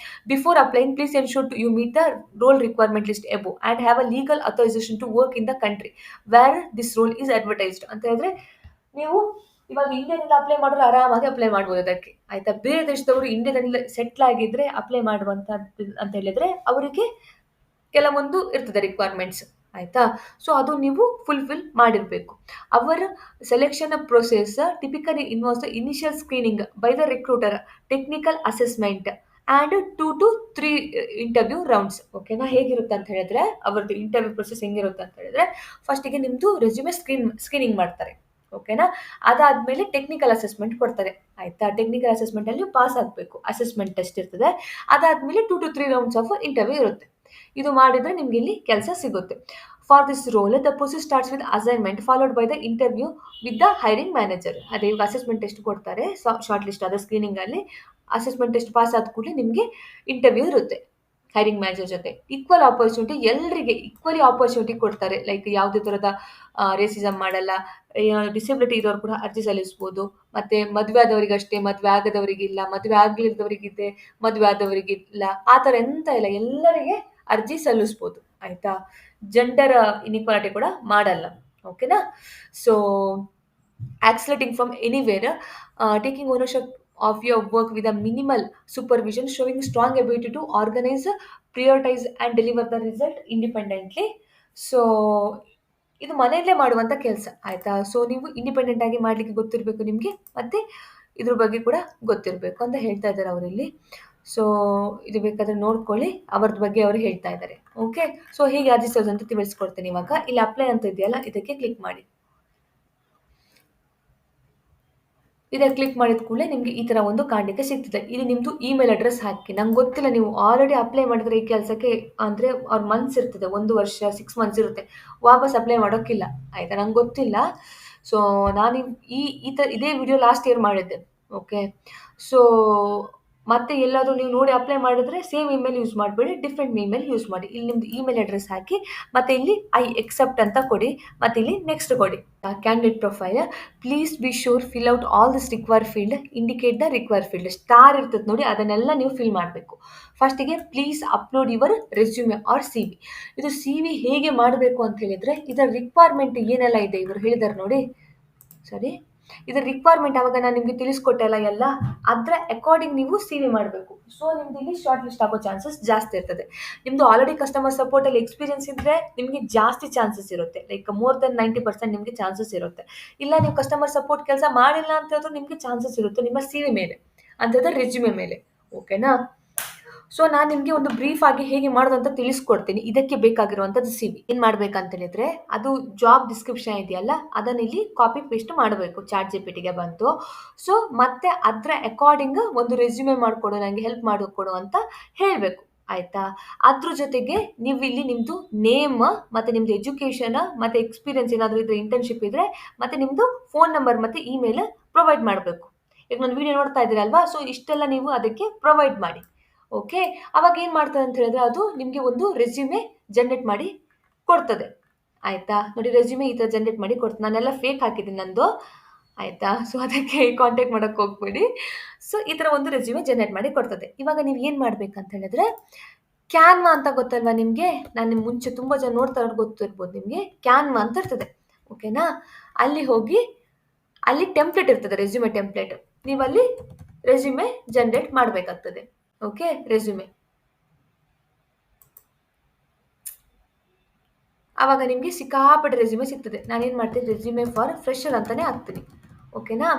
Before applying please ensure you meet the role requirement list above and have a legal authorization to work in the country where this role is advertised ಅಂತ ಹೇಳಿದ್ರೆ, ನೀವು ಇವಾಗ ಇಂಡಿಯಾದಿಂದ ಅಪ್ಲೈ ಮಾಡಿದ್ರೆ ಆರಾಮಾಗಿ ಅಪ್ಲೈ ಮಾಡ್ಬೋದು ಅದಕ್ಕೆ. ಆಯ್ತಾ? ಬೇರೆ ದೇಶದವರು ಇಂಡಿಯಾದಲ್ಲಿ ಸೆಟ್ಲ್ ಆಗಿದ್ರೆ ಅಪ್ಲೈ ಮಾಡುವಂತ ಅಂತ ಹೇಳಿದ್ರೆ ಅವರಿಗೆ ಕೆಲವೊಂದು ಇರ್ತದೆ ರಿಕ್ವೈರ್ಮೆಂಟ್ಸ್. ಆಯ್ತಾ? ಸೊ ಅದು ನೀವು ಫುಲ್ಫಿಲ್ ಮಾಡಿರಬೇಕು. ಅವರ selection process typically involves the initial screening by the recruiter, technical assessment and 2 to 3 interview rounds. ಓಕೆನಾ? ಹೇಗಿರುತ್ತೆ ಅಂತ ಹೇಳಿದ್ರೆ ಅವ್ರದ್ದು ಇಂಟರ್ವ್ಯೂ ಪ್ರೊಸೆಸ್ ಹೆಂಗಿರುತ್ತೆ ಅಂತ ಹೇಳಿದ್ರೆ, ಫಸ್ಟಿಗೆ ನಿಮ್ಮದು ರೆಸ್ಯೂಮೆ ಸ್ಕ್ರೀನಿಂಗ್ ಮಾಡ್ತಾರೆ. ಓಕೆನಾ? ಅದಾದಮೇಲೆ ಟೆಕ್ನಿಕಲ್ ಅಸೆಸ್ಮೆಂಟ್ ಕೊಡ್ತಾರೆ. ಆಯಿತಾ? ಟೆಕ್ನಿಕಲ್ ಅಸೆಸ್ಮೆಂಟಲ್ಲಿ ಪಾಸ್ ಆಗಬೇಕು. ಅಸೆಸ್ಮೆಂಟ್ ಟೆಸ್ಟ್ ಇರ್ತದೆ. ಅದಾದಮೇಲೆ 2 to 3 ರೌಂಡ್ಸ್ ಆಫ್ ಇಂಟರ್ವ್ಯೂ ಇರುತ್ತೆ. ಇದು ಮಾಡಿದರೆ ನಿಮ್ಗೆ ಇಲ್ಲಿ ಕೆಲಸ ಸಿಗುತ್ತೆ. For this roll the process starts with assignment followed by the interview with the hiring manager. ಅದೇ ಇವಾಗ ಅಸೆಸ್ಮೆಂಟ್ ಟೆಸ್ಟ್ ಕೊಡ್ತಾರೆ, ಶಾರ್ಟ್ ಲಿಸ್ಟ್ ಆದ ಸ್ಕ್ರೀನಿಂಗಲ್ಲಿ. ಅಸೆಸ್ಮೆಂಟ್ ಟೆಸ್ಟ್ ಪಾಸ್ ಆದ ಕೂಡಲೇ ನಿಮಗೆ ಇಂಟರ್ವ್ಯೂ ಇರುತ್ತೆ ಹೈರಿಂಗ್ ಮ್ಯಾನೇಜರ್ ಜೊತೆ. ಈಕ್ವಲ್ ಆಪರ್ಚುನಿಟಿ, ಎಲ್ಲರಿಗೆ ಈಕ್ವಲಿ ಆಪರ್ಚುನಿಟಿ ಕೊಡ್ತಾರೆ. ಲೈಕ್ ಯಾವುದೇ ಥರದ ರೇಸಿಸಮ್ ಮಾಡಲ್ಲ. ಡಿಸೆಬಿಲಿಟಿ ಇರೋರು ಕೂಡ ಅರ್ಜಿ ಸಲ್ಲಿಸ್ಬೋದು. ಮತ್ತು ಮದುವೆ ಆದವರಿಗಷ್ಟೇ, ಮದುವೆ ಆಗದವರಿಗಿಲ್ಲ, ಮದುವೆ ಆಗಲಿಲ್ಲದವರಿಗಿದೆ, ಮದುವೆ ಆದವರಿಗಿಲ್ಲ, ಆ ಥರ ಎಂತ ಇಲ್ಲ, ಎಲ್ಲರಿಗೆ ಅರ್ಜಿ ಸಲ್ಲಿಸ್ಬೋದು. ಆಯಿತಾ? ಜೆಂಡರ್ ಇನ್ಇಕ್ವಾಲಿಟಿ ಕೂಡ ಮಾಡಲ್ಲ. ಓಕೆನಾ? So accelerating from anywhere, taking ownership of your work with a minimal supervision, showing strong ability to organize, prioritize and deliver the result independently. So ಇದು ಮನೆಯಲ್ಲೇ ಮಾಡುವಂಥ ಕೆಲಸ. ಆಯಿತಾ? ಸೊ ನೀವು ಇಂಡಿಪೆಂಡೆಂಟ್ ಆಗಿ ಮಾಡಲಿಕ್ಕೆ ಗೊತ್ತಿರಬೇಕು ನಿಮಗೆ, ಮತ್ತು ಇದ್ರ ಬಗ್ಗೆ ಕೂಡ ಗೊತ್ತಿರಬೇಕು ಅಂತ ಹೇಳ್ತಾ ಇದ್ದಾರೆ ಅವರಿಲ್ಲಿ. ಸೊ ಇದು ಬೇಕಾದರೆ ನೋಡ್ಕೊಳ್ಳಿ, ಅವ್ರದ್ದು ಬಗ್ಗೆ ಅವರು ಹೇಳ್ತಾ ಇದ್ದಾರೆ. ಓಕೆ. ಸೊ ಹೀಗೆ ಅರ್ಜಿ ಸಲ್ಲಿಸೋದು ಅಂತ ತಿಳಿಸ್ಕೊಡ್ತೇನೆ. ಇವಾಗ ಇಲ್ಲಿ ಅಪ್ಲೈ ಅಂತ ಇದೆಯಲ್ಲ, ಇದಕ್ಕೆ ಕ್ಲಿಕ್ ಮಾಡಿ. ಇದನ್ನ ಕ್ಲಿಕ್ ಮಾಡಿದ ಕೂಡಲೇ ನಿಮಗೆ ಈ ಥರ ಒಂದು ಕಾಣಲಿಕ್ಕೆ ಸಿಗ್ತದೆ. ಇಲ್ಲಿ ನಿಮ್ಮದು ಇಮೇಲ್ ಅಡ್ರೆಸ್ ಹಾಕಿ. ನಂಗೆ ಗೊತ್ತಿಲ್ಲ ನೀವು ಆಲ್ರೆಡಿ ಅಪ್ಲೈ ಮಾಡಿದ್ರೆ ಈ ಕೆಲಸಕ್ಕೆ ಅಂದರೆ ಅವ್ರ ಮಂತ್ಸ್ ಇರ್ತದೆ, 1 ವರ್ಷ 6 ಮಂತ್ಸ್ ಇರುತ್ತೆ. ವಾಪಸ್ ಅಪ್ಲೈ ಮಾಡೋಕ್ಕಿಲ್ಲ ಆಯಿತಾ, ನಂಗೆ ಗೊತ್ತಿಲ್ಲ. ಸೊ ನಾನು ಈ ಈ ಥರ ಇದೇ ವಿಡಿಯೋ ಲಾಸ್ಟ್ ಇಯರ್ ಮಾಡಿದ್ದೆ. ಓಕೆ, ಸೊ ಮತ್ತೆ ಎಲ್ಲಾದರೂ ನೀವು ನೋಡಿ ಅಪ್ಲೈ ಮಾಡಿದ್ರೆ ಸೇಮ್ ಇಮೇಲ್ ಯೂಸ್ ಮಾಡಬೇಡಿ, ಡಿಫ್ರೆಂಟ್ ಇಮೇಲ್ ಯೂಸ್ ಮಾಡಿ. ಇಲ್ಲಿ ನಿಮ್ಮದು ಇಮೇಲ್ ಅಡ್ರೆಸ್ ಹಾಕಿ, ಮತ್ತು ಇಲ್ಲಿ ಐ ಎಕ್ಸೆಪ್ಟ್ ಅಂತ ಕೊಡಿ, ಮತ್ತು ಇಲ್ಲಿ ನೆಕ್ಸ್ಟ್ ಕೊಡಿ. Candidate profile, please be sure fill out all this require field, indicate the require field. Star ಇರ್ತದೆ ನೋಡಿ, ಅದನ್ನೆಲ್ಲ ನೀವು ಫಿಲ್ ಮಾಡಬೇಕು. ಫಸ್ಟಿಗೆ please upload your resume or C V. ಇದು ಸಿ ವಿ ಹೇಗೆ ಮಾಡಬೇಕು ಅಂತ ಹೇಳಿದರೆ, ಇದರ ರಿಕ್ವೈರ್ಮೆಂಟ್ ಏನೆಲ್ಲ ಇದೆ ಇವರು ಹೇಳಿದ್ದಾರೆ ನೋಡಿ. ಸರಿ, ಇದರ ರಿಕ್ವೈರ್ಮೆಂಟ್ ಆವಾಗ ನಾನು ನಿಮಗೆ ತಿಳಿಸ್ಕೊಟ್ಟೆಲ್ಲ ಎಲ್ಲ, ಅದರ ಅಕಾರ್ಡಿಂಗ್ ನೀವು ಸಿ ವಿ ಮಾಡಬೇಕು. ಸೊ ನಿಮ್ದು ಇಲ್ಲಿ ಶಾರ್ಟ್ ಲಿಸ್ಟ್ ಆಗೋ ಚಾನ್ಸಸ್ ಜಾಸ್ತಿ ಇರ್ತದೆ. ನಿಮ್ಮದು ಆಲ್ರೆಡಿ ಕಸ್ಟಮರ್ ಸಪೋರ್ಟಲ್ಲಿ ಎಕ್ಸ್ಪೀರಿಯನ್ಸ್ ಇದ್ದರೆ ನಿಮಗೆ ಜಾಸ್ತಿ ಚಾನ್ಸಸ್ ಇರುತ್ತೆ, ಲೈಕ್ ಮೋರ್ ದೆನ್ 90% ನಿಮಗೆ ಚಾನ್ಸಸ್ ಇರುತ್ತೆ. ಇಲ್ಲ ನೀವು ಕಸ್ಟಮರ್ ಸಪೋರ್ಟ್ ಕೆಲಸ ಮಾಡಿಲ್ಲ ಅಂತ ಹೇಳಿದ್ರು ನಿಮಗೆ ಚಾನ್ಸಸ್ ಇರುತ್ತೆ ನಿಮ್ಮ ಸಿ ವಿ ಮೇಲೆ, ಅಂತಂದರೆ ರೆಸ್ಯೂಮೆ ಮೇಲೆ. ಓಕೆನಾ? ಸೊ ನಾನು ನಿಮಗೆ ಒಂದು ಬ್ರೀಫ್ ಆಗಿ ಹೇಗೆ ಮಾಡೋದು ಅಂತ ತಿಳಿಸ್ಕೊಡ್ತೀನಿ. ಇದಕ್ಕೆ ಬೇಕಾಗಿರುವಂಥದ್ದು ಸಿ ವಿ ಏನು ಮಾಡ್ಬೇಕಂತ ಹೇಳಿದ್ರೆ, ಅದು ಜಾಬ್ ಡಿಸ್ಕ್ರಿಪ್ಷನ್ ಇದೆಯಲ್ಲ, ಅದನ್ನ ಇಲ್ಲಿ ಕಾಪಿ ಪೇಸ್ಟ್ ಮಾಡಬೇಕು. ಚಾಟ್ ಜಿ ಪಿ ಟಿಗೆ ಬಂತು. ಸೊ ಮತ್ತೆ ಅದರ ಅಕಾರ್ಡಿಂಗ್ ಒಂದು ರೆಸ್ಯೂಮೆ ಮಾಡಿಕೊಡು, ನನಗೆ ಹೆಲ್ಪ್ ಮಾಡಿಕೊಡು ಅಂತ ಹೇಳಬೇಕು. ಆಯಿತಾ? ಅದ್ರ ಜೊತೆಗೆ ನೀವು ಇಲ್ಲಿ ನಿಮ್ಮದು ನೇಮ್ ಮತ್ತು ನಿಮ್ಮದು ಎಜುಕೇಷನ್ ಮತ್ತು ಎಕ್ಸ್ಪೀರಿಯನ್ಸ್ ಏನಾದರೂ ಇದ್ರೆ, ಇಂಟರ್ನ್ಶಿಪ್ ಇದ್ದರೆ, ಮತ್ತು ನಿಮ್ಮದು ಫೋನ್ ನಂಬರ್ ಮತ್ತು ಇಮೇಲ್ ಪ್ರೊವೈಡ್ ಮಾಡಬೇಕು. ಈಗ ನಾನು ವಿಡಿಯೋ ನೋಡ್ತಾ ಇದ್ದೀರಲ್ವಾ, ಸೊ ಇಷ್ಟೆಲ್ಲ ನೀವು ಅದಕ್ಕೆ ಪ್ರೊವೈಡ್ ಮಾಡಿ. ಓಕೆ, ಅವಾಗ ಏನು ಮಾಡ್ತದೆ ಅಂತ ಹೇಳಿದ್ರೆ, ಅದು ನಿಮಗೆ ಒಂದು ರೆಸ್ಯೂಮೆ ಜನ್ರೇಟ್ ಮಾಡಿ ಕೊಡ್ತದೆ. ಆಯಿತಾ? ನೋಡಿ, ರೆಸ್ಯೂಮೆ ಈ ಥರ ಜನ್ರೇಟ್ ಮಾಡಿ ಕೊಡ್ತದೆ. ನಾನೆಲ್ಲ ಫೇಕ್ ಹಾಕಿದ್ದೀನಿ ನಂದು. ಆಯಿತಾ? ಸೊ ಅದಕ್ಕೆ ಕಾಂಟ್ಯಾಕ್ಟ್ ಮಾಡೋಕ್ಕೆ ಹೋಗ್ಬೇಡಿ. ಸೊ ಈ ಥರ ಒಂದು ರೆಸ್ಯೂಮೆ ಜನ್ರೇಟ್ ಮಾಡಿ ಕೊಡ್ತದೆ. ಇವಾಗ ನೀವು ಏನು ಮಾಡಬೇಕಂತ ಹೇಳಿದ್ರೆ, ಕ್ಯಾನ್ವಾ ಅಂತ ಗೊತ್ತಲ್ವಾ ನಿಮಗೆ? ನಾನು ನಿಮ್ಮ ಮುಂಚೆ ತುಂಬ ಜನ ನೋಡ್ತಾ ಇರೋದು ಗೊತ್ತಿರ್ಬೋದು ನಿಮಗೆ. ಕ್ಯಾನ್ವಾ ಅಂತ ಇರ್ತದೆ. ಓಕೆನಾ? ಅಲ್ಲಿ ಹೋಗಿ, ಅಲ್ಲಿ ಟೆಂಪ್ಲೇಟ್ ಇರ್ತದೆ, ರೆಸ್ಯೂಮೆ ಟೆಂಪ್ಲೇಟ್. ನೀವಲ್ಲಿ ರೆಸ್ಯೂಮೆ ಜನ್ರೇಟ್ ಮಾಡಬೇಕಾಗ್ತದೆ. Okay, resume. ಆವಾಗ ನಿಮಗೆ ಸಿಕ್ಕಾಪಟ್ಟೆ ರೆಸ್ಯೂಮೆ ಸಿಗ್ತದೆ. ನಾನೇನು ಮಾಡ್ತೀನಿ, ರೆಸ್ಯೂಮೆ ಫಾರ್ ಫ್ರೆಶರ್ ಅಂತಲೇ ಹಾಕ್ತೀನಿ. ಓಕೆನಾ?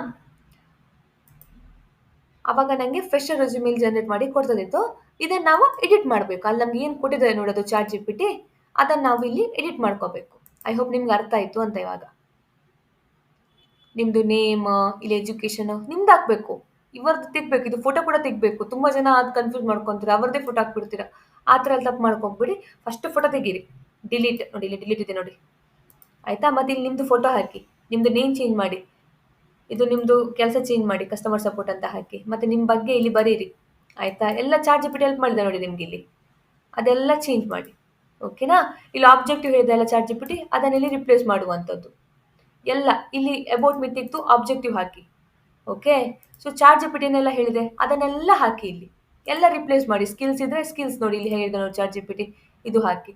ಆವಾಗ ನನಗೆ ಫ್ರೆಶರ್ ರೆಸ್ಯೂಮೇಲಿ ಜನ್ರೇಟ್ ಮಾಡಿ ಕೊಡ್ತದಿತ್ತು. ಇದನ್ನು ನಾವು ಎಡಿಟ್ ಮಾಡಬೇಕು. ಅಲ್ಲಿ ನಮ್ಗೆ ಏನು ಕೊಟ್ಟಿದ್ದಾರೆ ನೋಡೋದು ಚಾಟ್ ಜಿ ಪಿ ಟಿ, ಅದನ್ನು ನಾವು ಇಲ್ಲಿ ಎಡಿಟ್ ಮಾಡ್ಕೋಬೇಕು. ಐ ಹೋಪ್ ನಿಮ್ಗೆ ಅರ್ಥ ಆಯಿತು ಅಂತ. ಇವಾಗ ನಿಮ್ಮದು ನೇಮ್, ಇಲ್ಲಿ ಎಜುಕೇಷನ್ ನಿಮ್ದು ಹಾಕಬೇಕು, ಇವ್ರದ್ದು ತೆಗಬೇಕು. ಇದು ಫೋಟೋ ಕೂಡ ತೆಗಬೇಕು. ತುಂಬ ಜನ ಅದು ಕನ್ಫ್ಯೂಸ್ ಮಾಡ್ಕೊತೀರ, ಅವ್ರದ್ದೇ ಫೋಟೋ ಹಾಕ್ಬಿಡ್ತೀರ. ಆ ಥರ ಎಲ್ಲ ತಪ್ಪು ಮಾಡ್ಕೊಂಬಿಡಿ. ಫಸ್ಟ್ ಫೋಟೋ ತೆಗೀರಿ, ಡಿಲೀಟ್ ನೋಡಿ, ಇಲ್ಲಿ ಡಿಲೀಟ್ ಇದೆ ನೋಡಿ. ಆಯಿತಾ? ಮತ್ತು ಇಲ್ಲಿ ನಿಮ್ಮದು ಫೋಟೋ ಹಾಕಿ, ನಿಮ್ಮದು ನೇಮ್ ಚೇಂಜ್ ಮಾಡಿ, ಇದು ನಿಮ್ಮದು ಕೆಲಸ ಚೇಂಜ್ ಮಾಡಿ, ಕಸ್ಟಮರ್ ಸಪೋರ್ಟ್ ಅಂತ ಹಾಕಿ, ಮತ್ತು ನಿಮ್ಮ ಬಗ್ಗೆ ಇಲ್ಲಿ ಬರೀರಿ. ಆಯಿತಾ? ಎಲ್ಲ chat G P T help ಮಾಡಿದೆ ನೋಡಿ ನಿಮಗೆ ಇಲ್ಲಿ. ಅದೆಲ್ಲ ಚೇಂಜ್ ಮಾಡಿ. ಓಕೆನಾ? ಇಲ್ಲಿ ಆಬ್ಜೆಕ್ಟಿವ್ ಹೇಳಿದೆ ಅಲ್ಲ ಚಾಟ್ ಜಿ ಪಿ ಟಿ, ಅದನ್ನು ಇಲ್ಲಿ ರಿಪ್ಲೇಸ್ ಮಾಡುವಂಥದ್ದು ಎಲ್ಲ. ಇಲ್ಲಿ ಅಬೌಟ್ ಮೀ ತೆಗೆದು ಆಬ್ಜೆಕ್ಟಿವ್ ಹಾಕಿ. Okay, so chat G P ಟಿನೆಲ್ಲ ಹೇಳಿದೆ, ಅದನ್ನೆಲ್ಲ ಹಾಕಿ ಇಲ್ಲಿ ಎಲ್ಲ ರಿಪ್ಲೇಸ್ ಮಾಡಿ. ಸ್ಕಿಲ್ಸ್ ಇದ್ದರೆ ಸ್ಕಿಲ್ಸ್ ನೋಡಿ, ಇಲ್ಲಿ ಹೇಳಿದೆ ನೋಡಿ ಚಾಟ್ ಜಿ ಪಿ ಟಿ, ಇದು ಹಾಕಿ.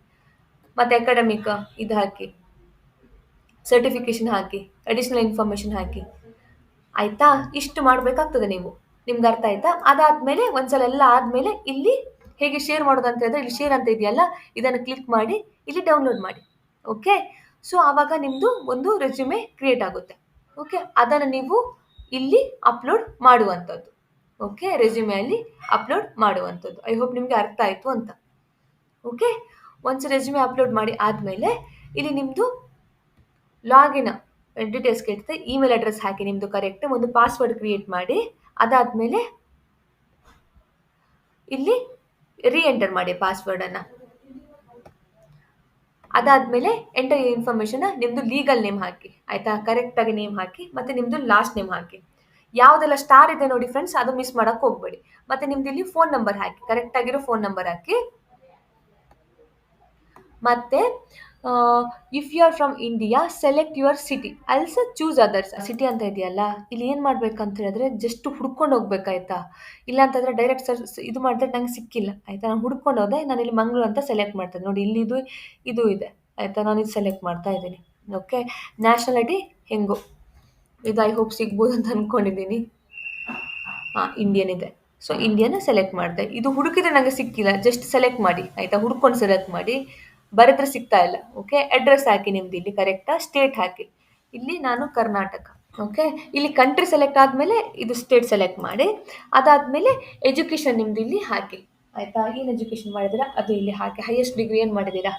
ಮತ್ತು ಅಕಾಡೆಮಿಕ್ ಇದು ಹಾಕಿ, ಸರ್ಟಿಫಿಕೇಷನ್ ಹಾಕಿ, ಅಡಿಷ್ನಲ್ ಇನ್ಫಾರ್ಮೇಷನ್ ಹಾಕಿ. ಆಯಿತಾ? ಇಷ್ಟು ಮಾಡಬೇಕಾಗ್ತದೆ ನೀವು. ನಿಮ್ಗೆ ಅರ್ಥ ಆಯಿತಾ? ಅದಾದಮೇಲೆ ಒಂದ್ಸಲ ಎಲ್ಲ ಆದಮೇಲೆ ಇಲ್ಲಿ ಹೇಗೆ ಶೇರ್ ಮಾಡೋದು ಅಂತ ಹೇಳಿದ್ರೆ, ಇಲ್ಲಿ ಶೇರ್ ಅಂತ ಇದೆಯಲ್ಲ, ಇದನ್ನು ಕ್ಲಿಕ್ ಮಾಡಿ ಇಲ್ಲಿ ಡೌನ್ಲೋಡ್ ಮಾಡಿ. ಓಕೆ, ಸೊ ಆವಾಗ ನಿಮ್ಮದು ಒಂದು ರೆಸ್ಯೂಮೆ ಕ್ರಿಯೇಟ್ ಆಗುತ್ತೆ. ಓಕೆ, ಅದನ್ನು ನೀವು ಇಲ್ಲಿ ಅಪ್ಲೋಡ್ ಮಾಡುವಂಥದ್ದು. ಓಕೆ, ರೆಸ್ಯೂಮೆಯಲ್ಲಿ ಅಪ್ಲೋಡ್ ಮಾಡುವಂಥದ್ದು. ಐ ಹೋಪ್ ನಿಮಗೆ ಅರ್ಥ ಆಯಿತು ಅಂತ. ಓಕೆ, ಒನ್ಸ್ ರೆಸ್ಯೂಮೆ ಅಪ್ಲೋಡ್ ಮಾಡಿ ಆದಮೇಲೆ ಇಲ್ಲಿ ನಿಮ್ಮದು ಲಾಗಿನ್ ಡೀಟೇಲ್ಸ್ ಕೇಳ್ತದೆ. ಇಮೇಲ್ ಅಡ್ರೆಸ್ ಹಾಕಿ ನಿಮ್ಮದು ಕರೆಕ್ಟ್, ಒಂದು ಪಾಸ್ವರ್ಡ್ ಕ್ರಿಯೇಟ್ ಮಾಡಿ. ಅದಾದಮೇಲೆ ಇಲ್ಲಿ ಎಂಟರ್ ಮಾಡಿ ಪಾಸ್ವರ್ಡನ್ನು. ಅದಾದಮೇಲೆ ಎಂಟರ್ ಇನ್ಫಾರ್ಮೇಷನ್, ನಿಮ್ಮದು ಲೀಗಲ್ ನೇಮ್ ಹಾಕಿ. ಆಯಿತಾ? ಕರೆಕ್ಟಾಗಿ ನೇಮ್ ಹಾಕಿ, ಮತ್ತು ನಿಮ್ಮದು ಲಾಸ್ಟ್ ನೇಮ್ ಹಾಕಿ. ಯಾವುದೆಲ್ಲ ಸ್ಟಾರ್ ಇದೆ ನೋಡಿ ಫ್ರೆಂಡ್ಸ್, ಅದು ಮಿಸ್ ಮಾಡೋಕ್ಕೆ ಹೋಗಬೇಡಿ. ಮತ್ತು ನಿಮ್ದು ಇಲ್ಲಿ ಫೋನ್ ನಂಬರ್ ಹಾಕಿ, ಕರೆಕ್ಟಾಗಿರೋ ಫೋನ್ ನಂಬರ್ ಹಾಕಿ. ಮತ್ತು if you are from India select your city, else choose others. City ಅಂತ ಇದೆಯಲ್ಲ, ಇಲ್ಲಿ ಏನು ಮಾಡ್ಬೇಕಂತ ಹೇಳಿದ್ರೆ ಜಸ್ಟ್ ಹುಡ್ಕೊಂಡು ಹೋಗ್ಬೇಕಾಯ್ತಾ. ಇಲ್ಲ ಅಂತಂದರೆ ಡೈರೆಕ್ಟ್ ಇದು ಮಾಡಿದ್ರೆ ನಂಗೆ ಸಿಕ್ಕಿಲ್ಲ. ಆಯಿತಾ? ನಾನು ಹುಡ್ಕೊಂಡು ಹೋದೆ, ನಾನು ಇಲ್ಲಿ ಮಂಗಳೂರು ಅಂತ ಸೆಲೆಕ್ಟ್ ಮಾಡ್ತೇನೆ ನೋಡಿ. ಇಲ್ಲಿ ಇದು ಇದೆ. ಆಯಿತಾ? ನಾನು ಇದು ಸೆಲೆಕ್ಟ್ ಮಾಡ್ತಾ ಇದ್ದೀನಿ. ಓಕೆ, ನ್ಯಾಷನಾಲಿಟಿ ಹೆಂಗೋ ಇದು ಐ ಹೋಪ್ ಸಿಗ್ಬೋದು ಅಂತ ಅಂದ್ಕೊಂಡಿದ್ದೀನಿ. ಇಂಡಿಯನ್ ಇದೆ. ಸೊ ಇಂಡಿಯನ್ ಸೆಲೆಕ್ಟ್ ಮಾಡಿದೆ. ಇದು ಹುಡುಕಿದ್ರೆ ನನಗೆ ಸಿಕ್ಕಿಲ್ಲ, ಜಸ್ಟ್ ಸೆಲೆಕ್ಟ್ ಮಾಡಿ. ಆಯಿತಾ? ಹುಡ್ಕೊಂಡು ಸೆಲೆಕ್ಟ್ ಮಾಡಿ, ಬರೆದ್ರೆ ಸಿಗ್ತಾ ಇಲ್ಲ. ಓಕೆ, ಅಡ್ರೆಸ್ ಹಾಕಿ ನಿಮ್ದು ಇಲ್ಲಿ ಕರೆಕ್ಟಾ. ಸ್ಟೇಟ್ ಹಾಕಿ, ಇಲ್ಲಿ ನಾನು ಕರ್ನಾಟಕ. ಓಕೆ, ಇಲ್ಲಿ ಕಂಟ್ರಿ ಸೆಲೆಕ್ಟ್ ಆದಮೇಲೆ ಇದು ಸ್ಟೇಟ್ ಸೆಲೆಕ್ಟ್ ಮಾಡಿ. ಅದಾದಮೇಲೆ ಎಜುಕೇಷನ್ ನಿಮ್ದು ಇಲ್ಲಿ ಹಾಕಿ. ಆಯಿತಾ? ಏನು ಎಜುಕೇಷನ್ ಮಾಡಿದ್ದೀರಾ ಅದು ಇಲ್ಲಿ ಹಾಕಿ. ಹೈಯೆಸ್ಟ್ ಡಿಗ್ರಿ ಏನು ಮಾಡಿದ್ದೀರಾ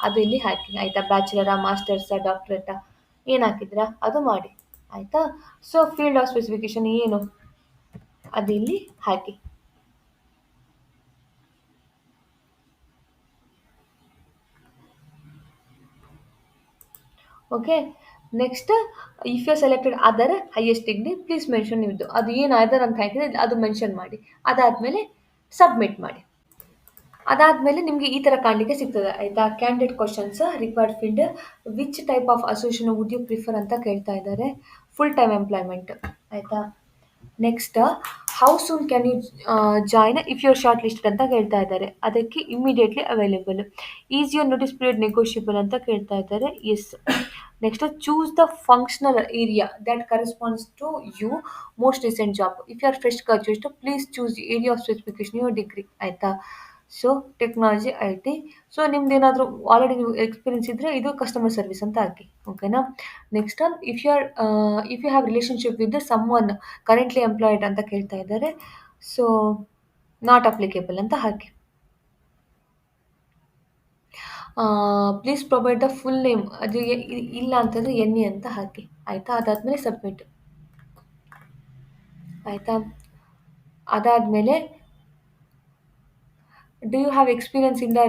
ಅದು ಇಲ್ಲಿ ಹಾಕಿ. ಆಯಿತಾ? ಬ್ಯಾಚುಲರಾ, ಮಾಸ್ಟರ್ಸಾ, ಡಾಕ್ಟ್ರೇಟಾ ಏನು ಹಾಕಿದ್ದೀರಾ ಅದು ಮಾಡಿ. ಆಯಿತಾ. ಸೊ ಫೀಲ್ಡ್ ಆಫ್ ಸ್ಪೆಸಿಫಿಕೇಶನ್ ಏನು ಅದು ಇಲ್ಲಿ ಹಾಕಿ. Okay, next if you selected other highest degree please mention ಇದು, ಅದು ಏನು ಅದರ್ ಅಂತ ಹಾಕಿದ್ರೆ ಅದು ಮೆನ್ಷನ್ ಮಾಡಿ. ಅದಾದಮೇಲೆ ಸಬ್ಮಿಟ್ ಮಾಡಿ. ಅದಾದಮೇಲೆ ನಿಮಗೆ ಈ ಥರ ಕಾಣಲಿಕ್ಕೆ ಸಿಗ್ತದೆ ಆಯಿತಾ. Candidate questions required field which type of association would you prefer ಅಂತ ಕೇಳ್ತಾ ಇದ್ದಾರೆ. ಫುಲ್ ಟೈಮ್ ಎಂಪ್ಲಾಯ್ಮೆಂಟ್ ಆಯಿತಾ. Next how soon can you join if your shortlisted ಅಂತ ಕೇಳ್ತಾ ಇದ್ದಾರೆ. ಅದಕ್ಕೆ immediately available. Is your notice period negotiable ಅಂತ ಕೇಳ್ತಾ ಇದ್ದಾರೆ. Yes. Next choose the functional area that corresponds to you most recent job. If you are fresh graduate please choose area of specification your degree ಆಯಿತಾ. So technology IT. ಸೊ ನಿಮ್ದು ಏನಾದರೂ ಆಲ್ರೆಡಿ ನೀವು ಎಕ್ಸ್ಪೀರಿಯನ್ಸ್ ಇದ್ದರೆ ಇದು ಕಸ್ಟಮರ್ ಸರ್ವಿಸ್ ಅಂತ ಹಾಕಿ. ಓಕೆನಾ. Next if you have relationship with someone currently employed ಅಂತ ಕೇಳ್ತಾ ಇದ್ದಾರೆ. ಸೊ ನಾಟ್ ಅಪ್ಲಿಕೇಬಲ್ ಅಂತ ಹಾಕಿ. Please provide the full name, ಅದು ಇಲ್ಲ ಅಂತಂದರೆ NE ಅಂತ ಹಾಕಿ ಆಯಿತಾ. ಅದಾದಮೇಲೆ ಸಬ್ಮಿಟ್ ಆಯಿತಾ. ಅದಾದಮೇಲೆ do you have experience in the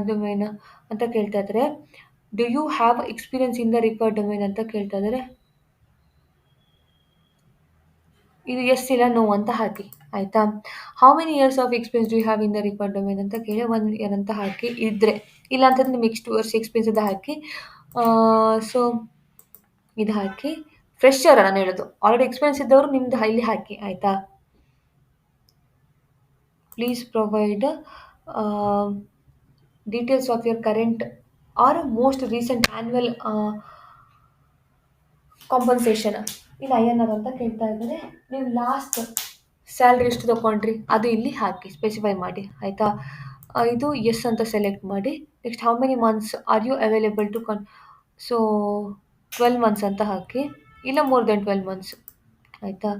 domain ಅಂತ ಕೇಳ್ತಾ ಇದ್ದಾರೆ. Do you have experience in the required domain ಅಂತ ಕೇಳ್ತಾ ಇದ್ದಾರೆ. ಇದು ಎಸ್ ಇಲ್ಲ ನೋ ಅಂತ ಹಾಕಿ ಆಯಿತಾ. How many years of experience do you have in the required domain ಅಂತ ಕೇಳಿ 1 ಇಯರ್ ಅಂತ ಹಾಕಿ ಇದ್ದರೆ, ಇಲ್ಲ ಅಂತಂದರೆ ನಿಮಗೆ ಎಷ್ಟು ವರ್ಷ ಎಕ್ಸ್ಪೀರಿಯನ್ಸ್ ಅಂತ ಹಾಕಿ. ಸೊ ಇದು ಹಾಕಿ. ಫ್ರೆಶರ್ ನಾನು ಹೇಳೋದು, ಆಲ್ರೆಡಿ ಎಕ್ಸ್ಪೀರಿಯನ್ಸ್ ಇದ್ದವರು ನಿಮ್ದು ಇಲ್ಲಿ ಹಾಕಿ ಆಯಿತಾ. Please provide details of your current R most recent annual compensation in INR ಅಂತ ಕೇಳ್ತಾ ಇದ್ದಾರೆ. ನೀವು ಲಾಸ್ಟ್ ಸ್ಯಾಲ್ರಿ ಎಷ್ಟು ತೊಗೊಂಡ್ರಿ ಅದು ಇಲ್ಲಿ ಹಾಕಿ ಸ್ಪೆಸಿಫೈ ಮಾಡಿ ಆಯಿತಾ. ಇದು ಎಸ್ ಅಂತ ಸೆಲೆಕ್ಟ್ ಮಾಡಿ. Next how many months are you available to so 12 months ಅಂತ ಹಾಕಿ, ಇಲ್ಲ ಮೋರ್ ದೆನ್ 12 ಮಂತ್ಸ್ ಆಯಿತಾ.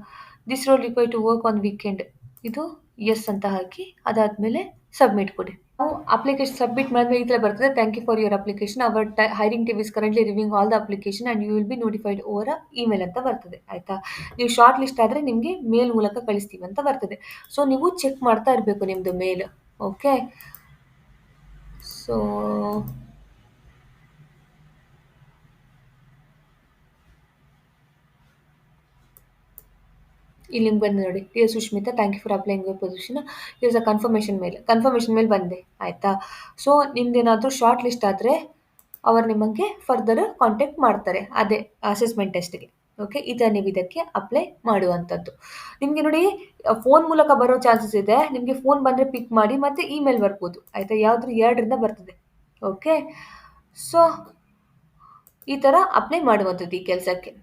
This role require to work on weekend, ಇದು ಎಸ್ ಅಂತ ಹಾಕಿ. ಅದಾದಮೇಲೆ ಸಬ್ಮಿಟ್ ಕೊಡಿ. ನಾವು ಅಪ್ಲಿಕೇಶನ್ ಸಬ್ಮಿಟ್ ಮಾಡಿದ್ರೆ ಈ ಥರ ಬರ್ತದೆ. Thank you for your application, our hiring team is currently reviewing all the application and you will be notified over email ಅಂತ ಬರ್ತದೆ ಆಯಿತಾ. ನೀವು ಶಾರ್ಟ್ ಲಿಸ್ಟ್ ಆದರೆ ನಿಮಗೆ ಮೇಲ್ ಮೂಲಕ ಕಳಿಸ್ತೀವಿ ಅಂತ ಬರ್ತದೆ. ಸೊ ನೀವು ಚೆಕ್ ಮಾಡ್ತಾ ಇರಬೇಕು ನಿಮ್ಮದು ಮೇಲ್. ಓಕೆ. ಸೊ ಇಲ್ಲಿ ನಿಮ್ಗೆ ಬಂದು ನೋಡಿ, dear Sushmita thank you for applying your position, is a confirmation mail ಬಂದೆ ಆಯಿತಾ. ಸೊ ನಿಮ್ದೇನಾದರೂ ಶಾರ್ಟ್ ಲಿಸ್ಟ್ ಆದರೆ ಅವರು ನಿಮಗೆ ಫರ್ದರ್ ಕಾಂಟ್ಯಾಕ್ಟ್ ಮಾಡ್ತಾರೆ, ಅದೇ ಅಸೆಸ್ಮೆಂಟ್ ಟೆಸ್ಟ್ಗೆ. ಓಕೆ, ಇದನ್ನು ನೀವು ಇದಕ್ಕೆ ಅಪ್ಲೈ ಮಾಡುವಂಥದ್ದು. ನಿಮಗೆ ನೋಡಿ ಫೋನ್ ಮೂಲಕ ಬರೋ ಚಾನ್ಸಸ್ ಇದೆ. ನಿಮಗೆ ಫೋನ್ ಬಂದರೆ ಪಿಕ್ ಮಾಡಿ, ಮತ್ತು ಇಮೇಲ್ ಬರ್ಬೋದು ಆಯಿತಾ. ಯಾವುದ್ರ 2ರಿಂದ ಬರ್ತದೆ. ಓಕೆ. ಸೊ ಈ ಥರ ಅಪ್ಲೈ ಮಾಡುವಂಥದ್ದು ಈ ಕೆಲಸಕ್ಕೆ.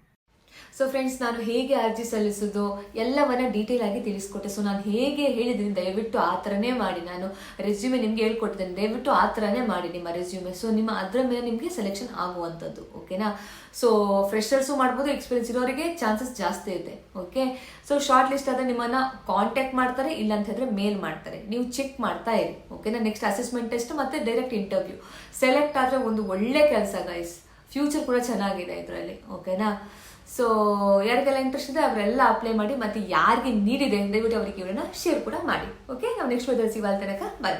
ಸೊ ಫ್ರೆಂಡ್ಸ್, ನಾನು ಹೇಗೆ ಅರ್ಜಿ ಸಲ್ಲಿಸೋದು ಎಲ್ಲವನ್ನ ಡೀಟೇಲ್ ಆಗಿ ತಿಳಿಸ್ಕೊಟ್ಟೆ. ಸೊ ನಾನು ಹೇಗೆ ಹೇಳಿದ್ದೀನಿ ದಯವಿಟ್ಟು ಆ ಥರನೇ ಮಾಡಿ. ನಾನು ರೆಸ್ಯೂಮೆ ನಿಮಗೆ ಹೇಳ್ಕೊಟ್ಟಿದ್ದೇನೆ, ದಯವಿಟ್ಟು ಆ ಥರನೇ ಮಾಡಿ ನಿಮ್ಮ ರೆಸ್ಯೂಮೆ. ಸೊ ಅದರ ಮೇಲೆ ನಿಮಗೆ ಸೆಲೆಕ್ಷನ್ ಆಗುವಂಥದ್ದು. ಓಕೆನಾ. ಸೊ ಫ್ರೆಶರ್ಸು ಮಾಡ್ಬೋದು, ಎಕ್ಸ್ಪೀರಿಯನ್ಸ್ ಇರೋರಿಗೆ ಚಾನ್ಸಸ್ ಜಾಸ್ತಿ ಇದೆ. ಓಕೆ. ಸೊ ಶಾರ್ಟ್ ಲಿಸ್ಟ್ ಆದರೆ ನಿಮ್ಮನ್ನು ಕಾಂಟ್ಯಾಕ್ಟ್ ಮಾಡ್ತಾರೆ, ಇಲ್ಲ ಅಂತ ಹೇಳಿದ್ರೆ ಮೇಲ್ ಮಾಡ್ತಾರೆ. ನೀವು ಚೆಕ್ ಮಾಡ್ತಾ ಇರಿ. ಓಕೆನಾ. ನೆಕ್ಸ್ಟ್ ಅಸೆಸ್ಮೆಂಟ್ ಟೆಸ್ಟ್ ಮತ್ತು ಡೈರೆಕ್ಟ್ ಇಂಟರ್ವ್ಯೂ. ಸೆಲೆಕ್ಟ್ ಆದರೆ ಒಂದು ಒಳ್ಳೆ ಕೆಲಸ ಗೈಸ್, ಫ್ಯೂಚರ್ ಕೂಡ ಚೆನ್ನಾಗಿದೆ ಇದರಲ್ಲಿ. ಓಕೆನಾ. ಸೊ ಯಾರಿಗೆಲ್ಲ ಇಂಟ್ರೆಸ್ಟ್ ಇದೆ ಅವರೆಲ್ಲ ಅಪ್ಲೈ ಮಾಡಿ, ಮತ್ತು ಯಾರಿಗೆ ನೀಡಿದೆ ದಯವಿಟ್ಟು ಅವರಿಗೆ ಇವರನ್ನ ಶೇರ್ ಕೂಡ ಮಾಡಿ. ಓಕೆ, ನಾವು ನೆಕ್ಸ್ಟ್ ವಿಡಿಯೋದಲ್ಲಿ ಸಿಗುವ ತನಕ ಬಾಯ್.